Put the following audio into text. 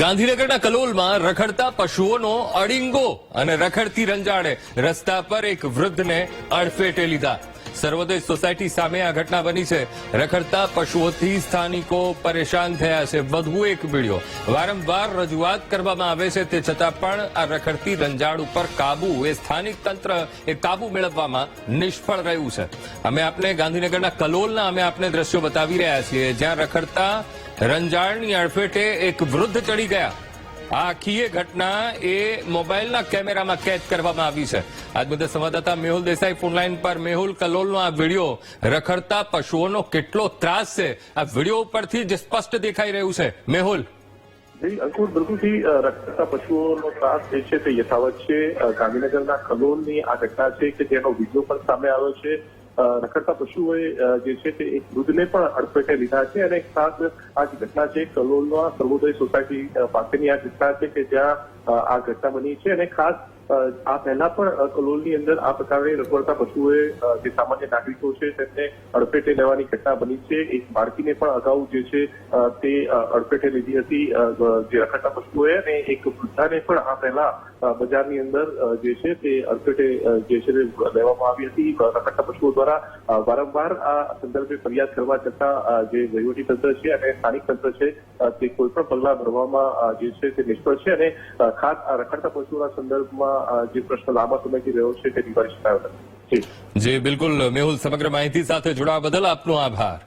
ગાંધીનગરના કલોલમાં રખડતા પશુઓનો અડિંગો અને રખડતી રંજાડે રસ્તા પર એક વૃદ્ધને અડફેટે લીધા. સર્વોદય સોસાયટી સામે આ ઘટના બની છે. રખડતા પશુઓથી સ્થાનિકો પરેશાન થયા છે. વધુ એક વિડીયો. વારંવાર રજૂઆત કરવામાં આવે છે તે છતાં પણ આ રખડતી રંજાડ ઉપર કાબુ એ સ્થાનિક તંત્ર એ કાબુ મેળવવામાં નિષ્ફળ રહ્યું છે. અમે આપને ગાંધીનગરના કલોલના આપને દ્રશ્યો બતાવી રહ્યા છીએ જ્યાં રખડતા રંજાડની અડફેટે એક વૃદ્ધ ચડી ગયા. આ આખી ઘટના એ મોબાઈલના કેમેરામાં કેદ કરવામાં આવી છે. આજ મુદ્દે સંવાદદાતા મેહુલ દેસાઈ ફોનલાઈન પર. મેહુલ, કલોલનો આ વિડીયો રખડતા પશુઓનો કેટલો ત્રાસ છે આ વિડીયો ઉપરથી જ સ્પષ્ટ દેખાઈ રહ્યું છે. મેહુલ, અંકુર, બિલકુલથી રખડતા પશુઓનો ત્રાસ જે છે તે યથાવત છે. ગાંધીનગરના કલોલની આ ઘટના છે કે જેનો વિડીયો પણ સામે આવ્યો છે. રખડતા પશુઓએ જે છે તે એક વૃદ્ધને પણ અડફેટે લીધા છે અને ખાસ આ જે ઘટના છે કલોલના સર્વોદય સોસાયટી પાસેની આ ઘટના છે કે જ્યાં આ ઘટના બની છે અને ખાસ આ પહેલા પણ કલોલની અંદર આ પ્રકારે રખડતા પશુઓએ જે સામાન્ય નાગરિકો છે તેમને અડફેટે લેવાની ઘટના બની છે. એક બાળકીને પણ અગાઉ જે છે તે અડફેટે લીધી હતી જે રખડતા પશુઓએ, અને એક વૃદ્ધાને પણ આ પહેલા બજારની અંદર જે છે તે અડફેટે જે છે લેવામાં આવી હતી. રખડતા પશુઓ દ્વારા વારંવાર આ સંદર્ભે ફરિયાદ કરવા છતાં જે વહીવટી તંત્ર છે અને સ્થાનિક તંત્ર છે તે કોઈ પણ પગલા ભરવામાં જે છે તે નિષ્ફળ છે અને ખાસ આ રખડતા પશુઓના સંદર્ભમાં જે પ્રશ્ન લાંબા સમયથી રહ્યો છે તે નિવારી શકાયો નથી. જી બિલકુલ મેહુલ, સમગ્ર માહિતી સાથે જોડાવા બદલ આપનો આભાર.